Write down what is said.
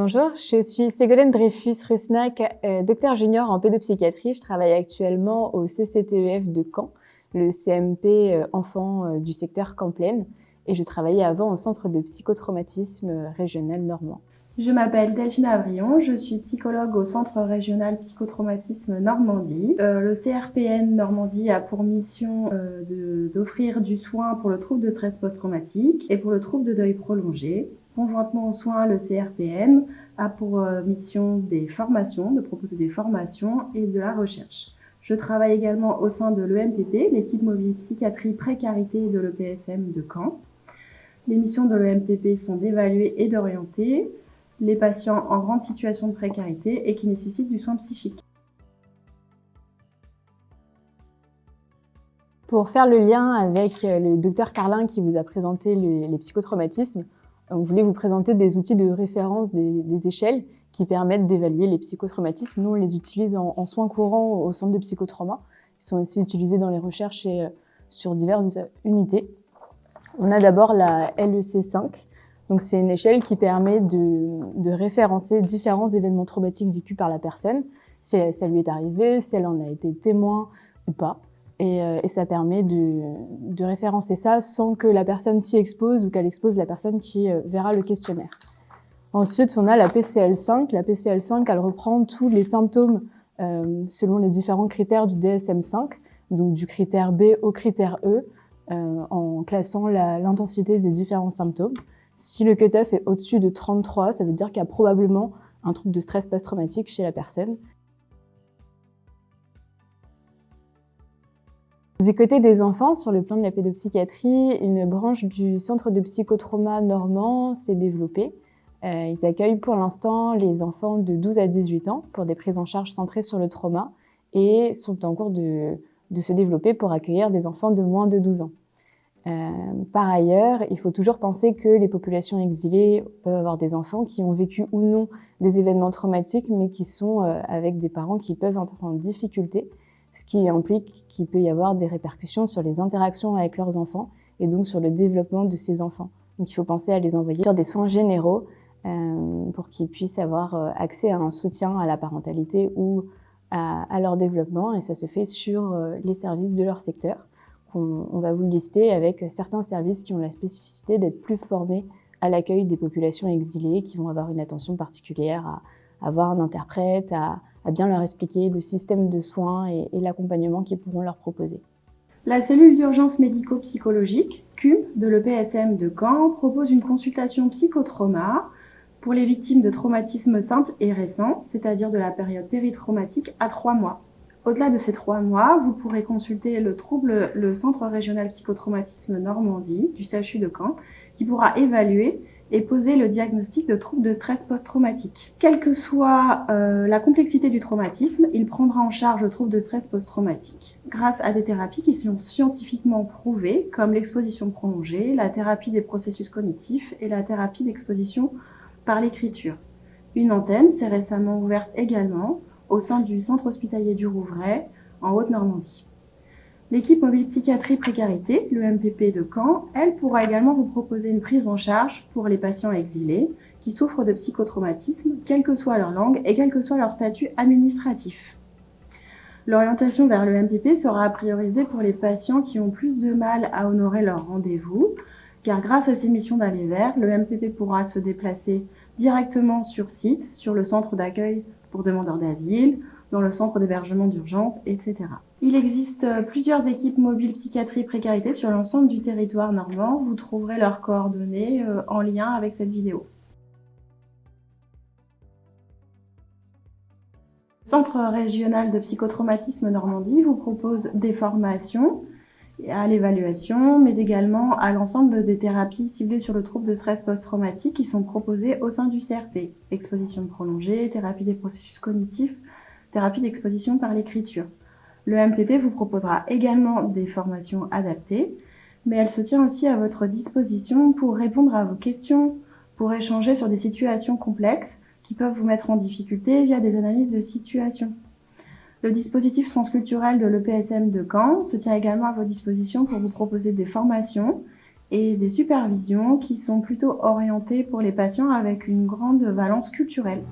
Bonjour, je suis Ségolène Dreyfus-Rusnac, docteur junior en pédopsychiatrie. Je travaille actuellement au CCTEF de Caen, le CMP enfants du secteur Caen-Plaine, et je travaillais avant au centre de psychotraumatisme régional normand. Je m'appelle Delphine Avrion, je suis psychologue au Centre régional psychotraumatisme Normandie. Le CRPN Normandie a pour mission d'offrir du soin pour le trouble de stress post-traumatique et pour le trouble de deuil prolongé. Conjointement aux soins, le CRPN a pour mission de proposer des formations et de la recherche. Je travaille également au sein de l'EMPP, l'équipe mobile psychiatrie précarité de l'EPSM de Caen. Les missions de l'EMPP sont d'évaluer et d'orienter les patients en grande situation de précarité et qui nécessitent du soin psychique. Pour faire le lien avec le docteur Carlin qui vous a présenté les psychotraumatismes, on voulait vous présenter des outils de référence, des échelles qui permettent d'évaluer les psychotraumatismes. Nous, on les utilise en soins courants au centre de psychotrauma. Ils sont aussi utilisés dans les recherches et sur diverses unités. On a d'abord la LEC5. Donc, c'est une échelle qui permet de référencer différents événements traumatiques vécus par la personne, si ça lui est arrivé, si elle en a été témoin ou pas. Et ça permet de référencer ça sans que la personne s'y expose ou qu'elle expose la personne qui verra le questionnaire. Ensuite, on a la PCL5. La PCL5, elle reprend tous les symptômes selon les différents critères du DSM-5, donc du critère B au critère E, en classant l'intensité des différents symptômes. Si le cutoff est au-dessus de 33, ça veut dire qu'il y a probablement un trouble de stress post-traumatique chez la personne. Du côté des enfants, sur le plan de la pédopsychiatrie, une branche du centre de psychotrauma normand s'est développée. Ils accueillent pour l'instant les enfants de 12 à 18 ans pour des prises en charge centrées sur le trauma et sont en cours de se développer pour accueillir des enfants de moins de 12 ans. Par ailleurs, il faut toujours penser que les populations exilées peuvent avoir des enfants qui ont vécu ou non des événements traumatiques, mais qui sont avec des parents qui peuvent être en difficulté, ce qui implique qu'il peut y avoir des répercussions sur les interactions avec leurs enfants et donc sur le développement de ces enfants. Donc il faut penser à les envoyer sur des soins généraux pour qu'ils puissent avoir accès à un soutien à la parentalité ou à leur développement, et ça se fait sur les services de leur secteur. On va vous le lister avec certains services qui ont la spécificité d'être plus formés à l'accueil des populations exilées, qui vont avoir une attention particulière à avoir un interprète, à bien leur expliquer le système de soins et l'accompagnement qu'ils pourront leur proposer. La cellule d'urgence médico-psychologique, CUM, de l'EPSM de Caen, propose une consultation psychotrauma pour les victimes de traumatismes simples et récents, c'est-à-dire de la période péritraumatique à 3 mois. Au-delà de ces 3 mois, vous pourrez consulter le Centre régional psychotraumatisme Normandie du CHU de Caen, qui pourra évaluer et poser le diagnostic de trouble de stress post-traumatique. Quelle que soit la complexité du traumatisme, il prendra en charge le trouble de stress post-traumatique grâce à des thérapies qui sont scientifiquement prouvées, comme l'exposition prolongée, la thérapie des processus cognitifs et la thérapie d'exposition par l'écriture. Une antenne s'est récemment ouverte également au sein du centre hospitalier du Rouvray, en Haute-Normandie. L'équipe mobile psychiatrie précarité, le MPP de Caen, elle pourra également vous proposer une prise en charge pour les patients exilés qui souffrent de psychotraumatisme, quelle que soit leur langue et quel que soit leur statut administratif. L'orientation vers le MPP sera à prioriser pour les patients qui ont plus de mal à honorer leur rendez-vous, car grâce à ces missions d'aller vers, le MPP pourra se déplacer directement sur site, sur le centre d'accueil pour demandeurs d'asile, dans le centre d'hébergement d'urgence, etc. Il existe plusieurs équipes mobiles psychiatrie précarité sur l'ensemble du territoire normand. Vous trouverez leurs coordonnées en lien avec cette vidéo. Le Centre régional de psychotraumatisme Normandie vous propose des formations à l'évaluation, mais également à l'ensemble des thérapies ciblées sur le trouble de stress post-traumatique qui sont proposées au sein du CRP. Exposition prolongée, thérapie des processus cognitifs, thérapie d'exposition par l'écriture. Le MPP vous proposera également des formations adaptées, mais elle se tient aussi à votre disposition pour répondre à vos questions, pour échanger sur des situations complexes qui peuvent vous mettre en difficulté via des analyses de situation. Le dispositif transculturel de l'EPSM de Caen se tient également à votre disposition pour vous proposer des formations et des supervisions qui sont plutôt orientées pour les patients avec une grande valence culturelle.